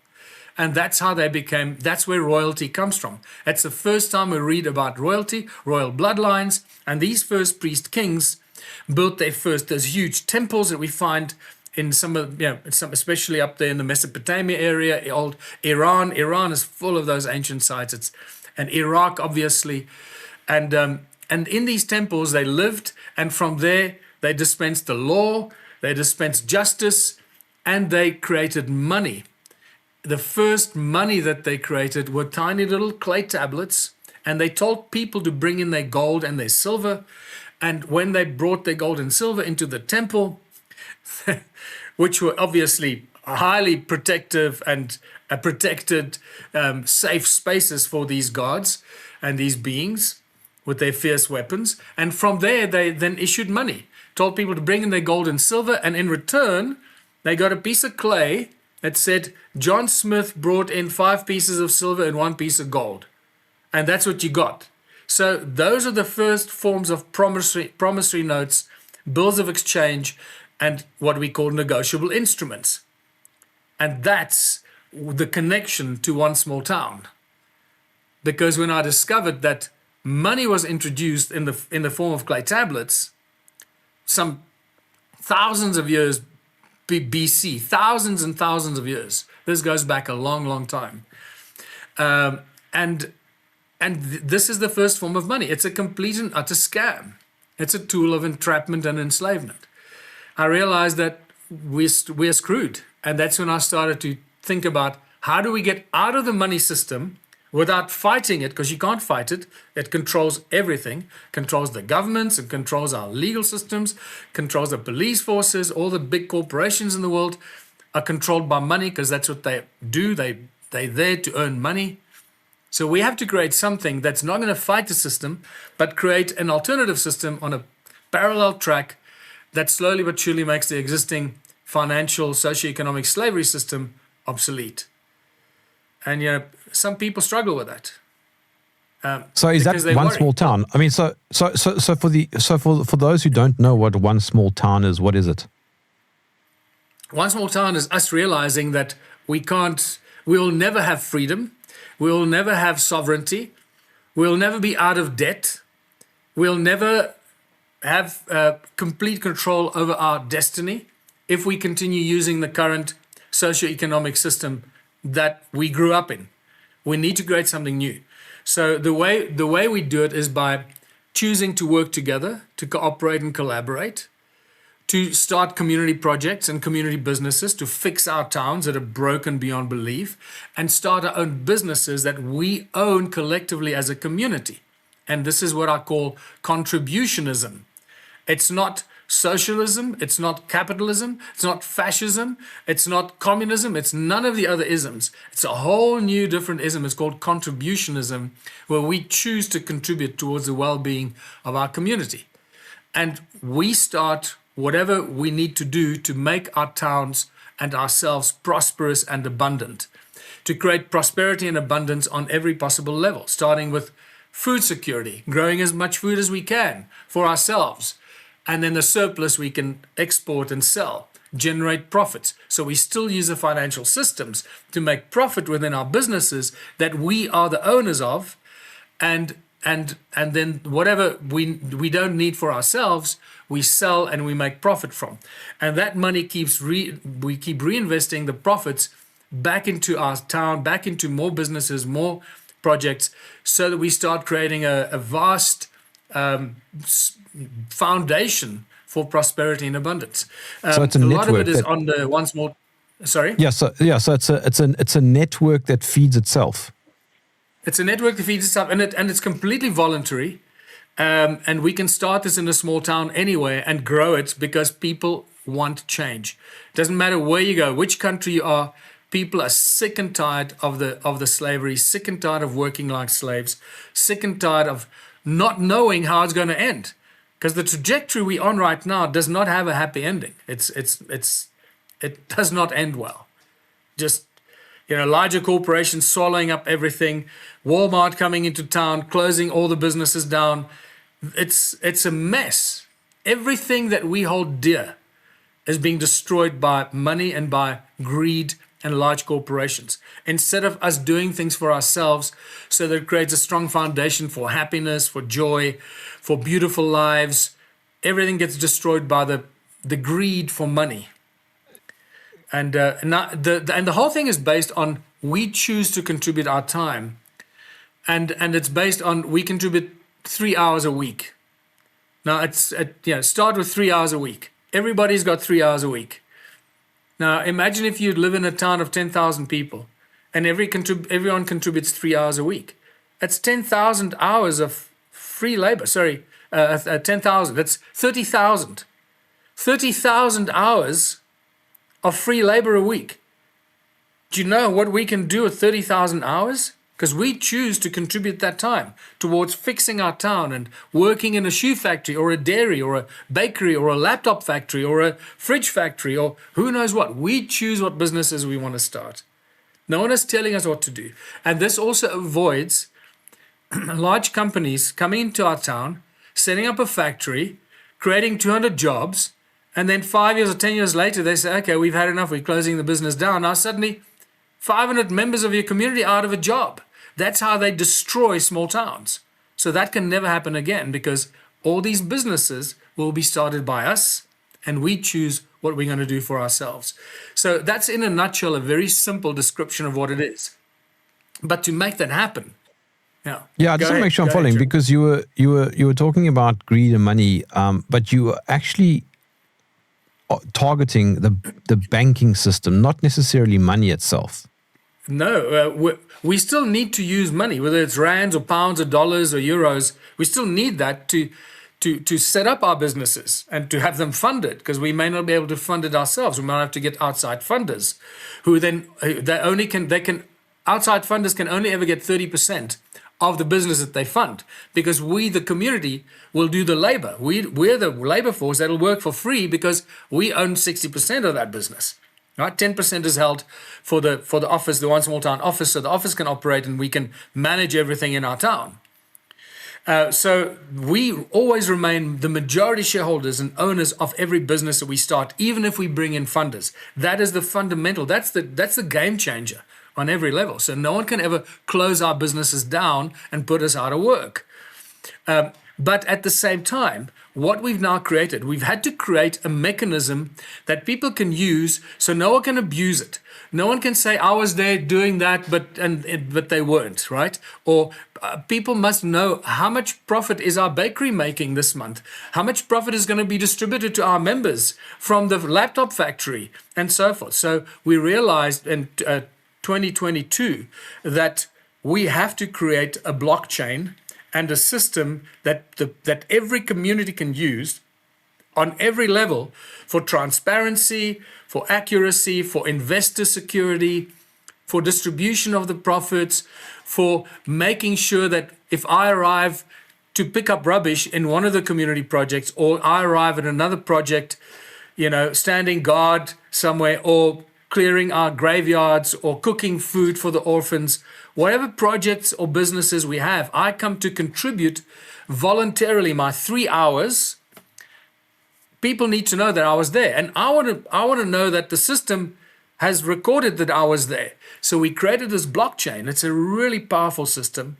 And that's how they became, that's where royalty comes from. It's the first time we read about royalty, royal bloodlines, and these first priest kings built those huge temples that we find in some of, especially up there in the Mesopotamia area, old Iran. Iran is full of those ancient sites. And Iraq, obviously. And in these temples, they lived, and from there, they dispensed the law, they dispensed justice, and they created money. The first money that they created were tiny little clay tablets, and they told people to bring in their gold and their silver. And when they brought their gold and silver into the temple, which were obviously highly protective and protected, safe spaces for these gods and these beings with their fierce weapons. And from there, they then issued money, told people to bring in their gold and silver. And in return, they got a piece of clay that said, John Smith brought in 5 pieces of silver and 1 piece of gold. And that's what you got. So those are the first forms of promissory notes, bills of exchange, and what we call negotiable instruments. And that's the connection to One Small Town. Because when I discovered that money was introduced in the form of clay tablets, some thousands of years BC, thousands and thousands of years. This goes back a long, long time. And this is the first form of money. It's a complete and utter scam. It's a tool of entrapment and enslavement. I realized that we're screwed. And that's when I started to think about how do we get out of the money system without fighting it, because you can't fight it. It controls everything, controls the governments, it controls our legal systems, controls the police forces. All the big corporations in the world are controlled by money because that's what they do. They're there to earn money. So we have to create something that's not going to fight the system, but create an alternative system on a parallel track that slowly but surely makes the existing financial, socioeconomic slavery system obsolete. And some people struggle with that. So is that One Small Town? I mean, so for those who don't know what One Small Town is, what is it? One Small Town is us realizing that we will never have freedom, we will never have sovereignty, we'll never be out of debt, we'll never have complete control over our destiny if we continue using the current socioeconomic system that we grew up in. We need to create something new. So the way we do it is by choosing to work together, to cooperate and collaborate, to start community projects and community businesses to fix our towns that are broken beyond belief, and start our own businesses that we own collectively as a community. And this is what I call contributionism. It's not socialism, it's not capitalism, it's not fascism, it's not communism, it's none of the other isms. It's a whole new different ism. It's called contributionism, where we choose to contribute towards the well-being of our community. And we start whatever we need to do to make our towns and ourselves prosperous and abundant, to create prosperity and abundance on every possible level, starting with food security, growing as much food as we can for ourselves. And then the surplus we can export and sell, generate profits. So we still use the financial systems to make profit within our businesses that we are the owners of, and then whatever we don't need for ourselves, we sell and we make profit from. And that money we keep reinvesting the profits back into our town, back into more businesses, more projects, so that we start creating a vast foundation for prosperity and abundance. So it's a lot of network it is on the One Small. Sorry. So it's a network that feeds itself. It's a network that feeds itself, and it's completely voluntary. And we can start this in a small town anywhere and grow it because people want change. Doesn't matter where you go, which country you are. People are sick and tired of the slavery, sick and tired of working like slaves, sick and tired of not knowing how it's going to end. Because the trajectory we're on right now does not have a happy ending. It does not end well. Just, larger corporations swallowing up everything, Walmart coming into town, closing all the businesses down. It's a mess. Everything that we hold dear is being destroyed by money and by greed and large corporations, instead of us doing things for ourselves so that it creates a strong foundation for happiness, for joy, for beautiful lives. Everything gets destroyed by the greed for money. And the whole thing is based on we choose to contribute our time, and it's based on we contribute 3 hours a week. Now start with 3 hours a week. Everybody's got 3 hours a week. Now imagine if you live in a town of 10,000 people, and everyone contributes 3 hours a week. That's 10,000 hours of free labor. Sorry, 10,000. That's 30,000. 30,000 hours of free labor a week. Do you know what we can do with 30,000 hours? Because we choose to contribute that time towards fixing our town and working in a shoe factory or a dairy or a bakery or a laptop factory or a fridge factory or who knows what. We choose what businesses we want to start. No one is telling us what to do. And this also avoids large companies coming into our town, setting up a factory, creating 200 jobs, and then 5 years or 10 years later, they say, okay, we've had enough. We're closing the business down. Now suddenly 500 members of your community are out of a job. That's how they destroy small towns. So that can never happen again, because all these businesses will be started by us, and we choose what we're going to do for ourselves. So that's in a nutshell a very simple description of what it is. But to make that happen, I just want to make sure I'm following, because you were talking about greed and money, but you were actually targeting the banking system, not necessarily money itself. No, we still need to use money, whether it's rands or pounds or dollars or euros. We still need that to set up our businesses and to have them funded, because we may not be able to fund it ourselves. We might have to get outside funders, outside funders can only ever get 30% of the business that they fund, because we, the community, will do the labor. We're the labor force that'll work for free because we own 60% of that business. Right, 10% is held for the office, the one small town office, so the office can operate and we can manage everything in our town. So we always remain the majority shareholders and owners of every business that we start, even if we bring in funders. That is the fundamental. That's the game changer on every level. So no one can ever close our businesses down and put us out of work. But at the same time, what we've now created, we've had to create a mechanism that people can use so no one can abuse it. No one can say, I was there doing that, but they weren't, right? Or people must know how much profit is our bakery making this month? How much profit is going to be distributed to our members from the laptop factory and so forth. So we realized in 2022 that we have to create a blockchain and a system that every community can use on every level for transparency, for accuracy, for investor security, for distribution of the profits, for making sure that if I arrive to pick up rubbish in one of the community projects, or I arrive at another project, standing guard somewhere, or clearing our graveyards, or cooking food for the orphans, whatever projects or businesses we have, I come to contribute voluntarily my 3 hours. People need to know that I was there. And I want to know that the system has recorded that I was there. So we created this blockchain. It's a really powerful system.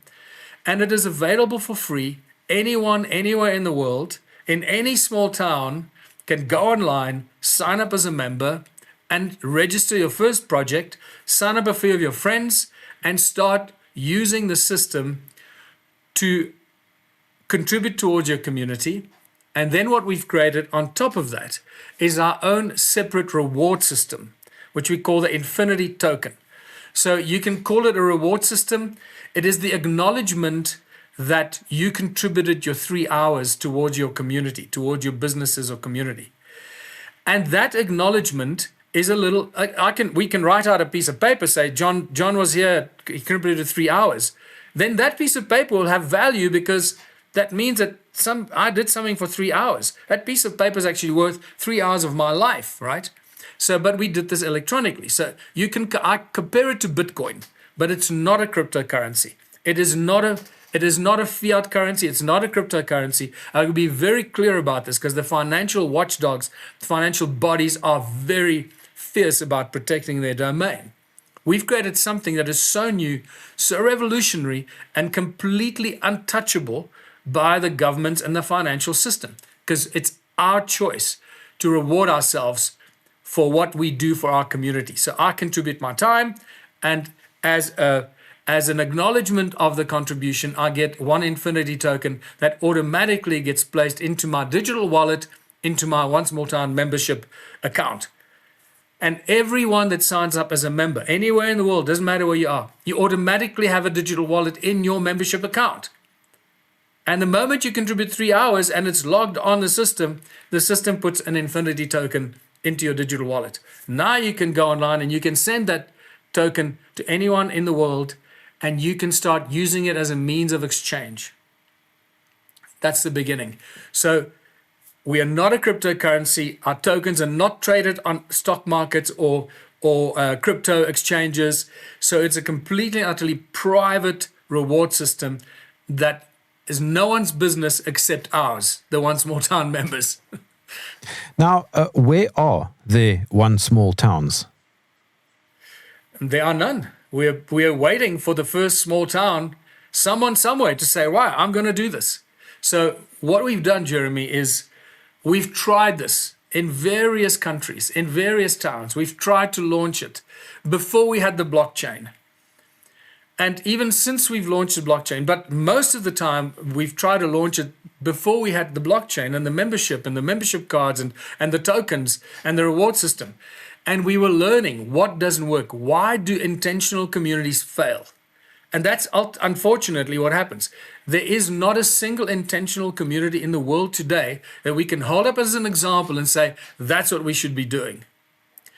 And it is available for free. Anyone, anywhere in the world, in any small town, can go online, sign up as a member, and register your first project, sign up a few of your friends, and start using the system to contribute towards your community. And then what we've created on top of that is our own separate reward system, which we call the Infinity Token. So you can call it a reward system. It is the acknowledgement that you contributed your 3 hours towards your community, towards your businesses or community. And that acknowledgement is a little, we can write out a piece of paper, say, John was here, he contributed 3 hours. Then that piece of paper will have value because that means that I did something for 3 hours. That piece of paper is actually worth 3 hours of my life, right? So, but we did this electronically. So I compare it to Bitcoin, but it's not a cryptocurrency. It is not a fiat currency. It's not a cryptocurrency. I will be very clear about this because the financial watchdogs, the financial bodies are very fierce about protecting their domain. We've created something that is so new, so revolutionary, and completely untouchable by the governments and the financial system, because it's our choice to reward ourselves for what we do for our community. So I contribute my time, and as an acknowledgement of the contribution, I get one infinity token that automatically gets placed into my digital wallet, into my One Small Town membership account. And everyone that signs up as a member, anywhere in the world, doesn't matter where you are, you automatically have a digital wallet in your membership account. And the moment you contribute 3 hours and it's logged on the system puts an infinity token into your digital wallet. Now you can go online and you can send that token to anyone in the world, and you can start using it as a means of exchange. That's the beginning. So we are not a cryptocurrency. Our tokens are not traded on stock markets or crypto exchanges. So it's a completely, utterly private reward system that is no one's business except ours, the One Small Town members. Now, where are the One Small Towns? There are none. We are waiting for the first small town, someone somewhere, to say, wow, I'm going to do this. So what we've done, Jeremy, is we've tried this in various countries, in various towns. We've tried to launch it before we had the blockchain. And even since we've launched the blockchain, but most of the time we've tried to launch it before we had the blockchain and the membership cards and the tokens and the reward system. And we were learning what doesn't work. Why do intentional communities fail? And that's unfortunately what happens. There is not a single intentional community in the world today that we can hold up as an example and say, that's what we should be doing.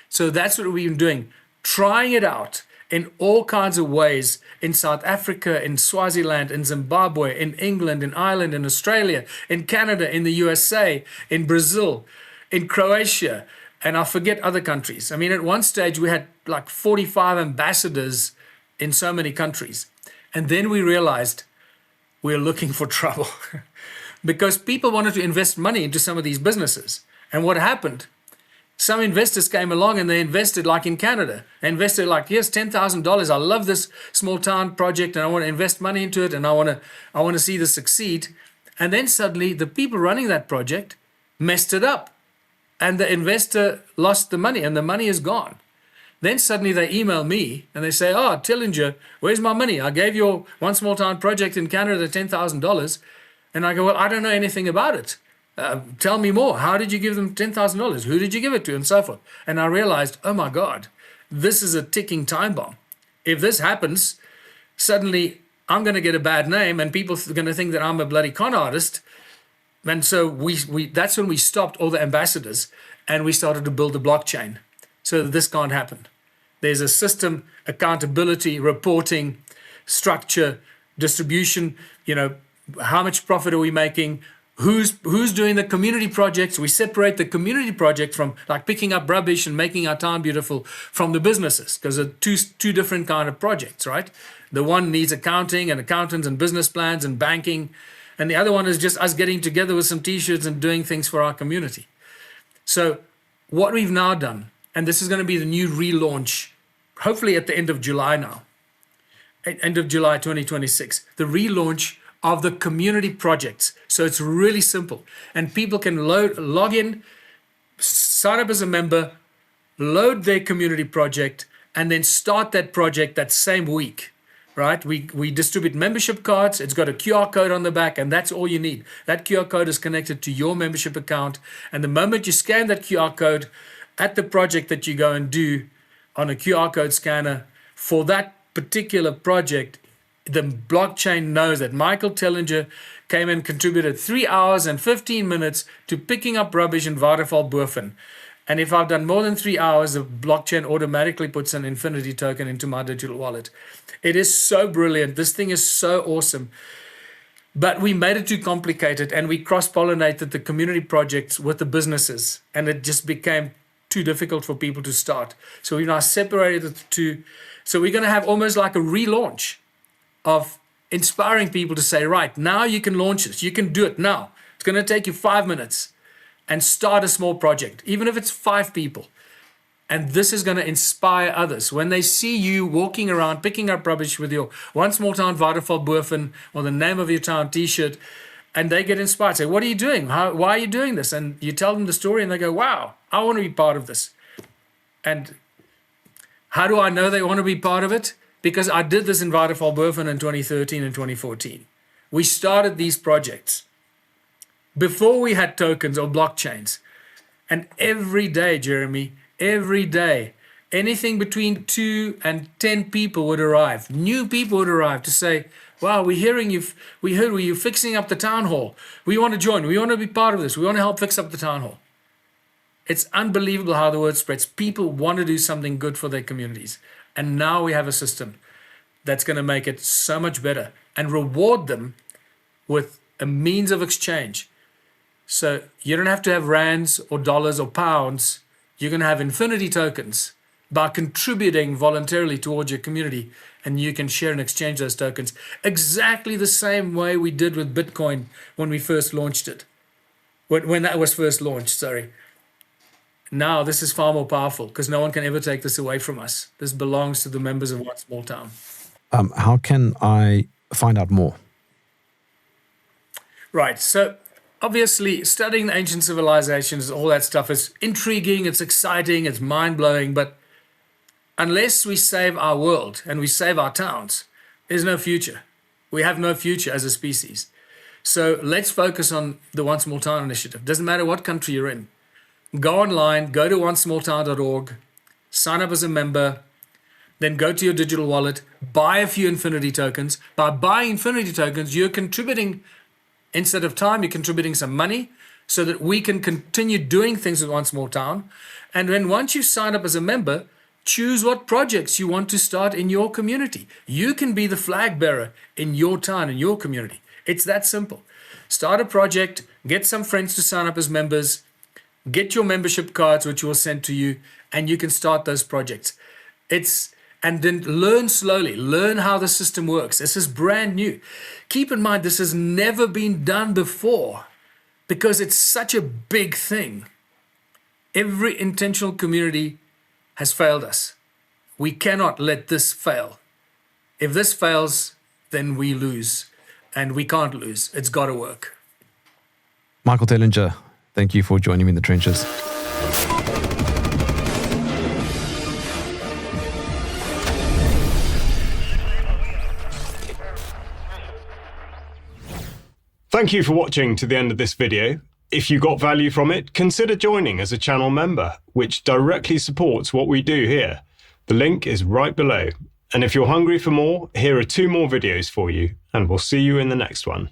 So that's what we've been doing, trying it out in all kinds of ways in South Africa, in Swaziland, in Zimbabwe, in England, in Ireland, in Australia, in Canada, in the USA, in Brazil, in Croatia, and I forget other countries. I mean, at one stage we had like 45 ambassadors in so many countries. And then we realized we're looking for trouble because people wanted to invest money into some of these businesses. And what happened? Some investors came along and they invested, like in Canada. They invested like, here's $10,000. I love this small town project and I want to invest money into it and I want to see this succeed. And then suddenly the people running that project messed it up and the investor lost the money and the money is gone. Then suddenly they email me and they say, oh, Tillinger, where's my money? I gave your One Small Town project in Canada $10,000. And I go, well, I don't know anything about it. Tell me more. How did you give them $10,000? Who did you give it to? And so forth. And I realized, oh my God, this is a ticking time bomb. If this happens, suddenly I'm going to get a bad name and people are going to think that I'm a bloody con artist. And so that's when we stopped all the ambassadors and we started to build a blockchain so that this can't happen. There's a system, accountability, reporting, structure, distribution, how much profit are we making? Who's doing the community projects? We separate the community project from like picking up rubbish and making our town beautiful from the businesses because they're two different kind of projects, right? The one needs accounting and accountants and business plans and banking. And the other one is just us getting together with some t-shirts and doing things for our community. So what we've now done, and this is going to be the new relaunch, hopefully at the end of July now, end of July 2026, the relaunch of the community projects. So it's really simple. And people can log in, sign up as a member, load their community project, and then start that project that same week, right? We distribute membership cards. It's got a QR code on the back, and that's all you need. That QR code is connected to your membership account. And the moment you scan that QR code at the project that you go and do on a QR code scanner for that particular project, the blockchain knows that Michael Tellinger came and contributed 3 hours and 15 minutes to picking up rubbish in Waterval-Boven. And if I've done more than 3 hours, the blockchain automatically puts an infinity token into my digital wallet. It is so brilliant. This thing is so awesome. But we made it too complicated, and we cross-pollinated the community projects with the businesses, and it just became too difficult for people to start. So we've now separated the two. So we're going to have almost like a relaunch of inspiring people to say, right, now you can launch this. You can do it now. It's going to take you 5 minutes and start a small project, even if it's 5 people. And this is going to inspire others. When they see you walking around, picking up rubbish with your One Small Town Waterval-Boven or the name of your town t-shirt, and they get inspired. Say, what are you doing? Why are you doing this? And you tell them the story and they go, wow, I want to be part of this. And how do I know they want to be part of it? Because I did this in Waterval-Boven in 2013 and 2014. We started these projects before we had tokens or blockchains. And every day, Jeremy, every day, anything between 2 and 10 people would arrive. New people would arrive to say, wow, we're hearing you. We heard you fixing up the town hall. We want to join. We want to be part of this. We want to help fix up the town hall. It's unbelievable how the word spreads. People want to do something good for their communities. And now we have a system that's going to make it so much better and reward them with a means of exchange. So you don't have to have rands or dollars or pounds. You're going to have infinity tokens by contributing voluntarily towards your community, and you can share and exchange those tokens exactly the same way we did with Bitcoin when we first launched it. When that was first launched, sorry. Now this is far more powerful because no one can ever take this away from us. This belongs to the members of One Small Town. How can I find out more? Right. So obviously, studying the ancient civilizations, all that stuff is intriguing, it's exciting, it's mind-blowing, but unless we save our world and we save our towns, there's no future. We have no future as a species. So let's focus on the One Small Town initiative. Doesn't matter what country you're in. Go online, go to onesmalltown.org, sign up as a member, then go to your digital wallet, buy a few infinity tokens. By buying infinity tokens, you're contributing. Instead of time, you're contributing some money so that we can continue doing things with One Small Town. And then once you sign up as a member, choose what projects you want to start in your community. You can be the flag bearer in your town, in your community. It's that simple. Start a project, get some friends to sign up as members, get your membership cards, which we'll send to you, and you can start those projects. And then learn slowly, learn how the system works. This is brand new. Keep in mind, this has never been done before because it's such a big thing. Every intentional community has failed us. We cannot let this fail. If this fails, then we lose, and we can't lose. It's got to work. Michael Tellinger, thank you for joining me in the trenches. Thank you for watching to the end of this video. If you got value from it, consider joining as a channel member, which directly supports what we do here. The link is right below. And if you're hungry for more, here are 2 more videos for you, and we'll see you in the next one.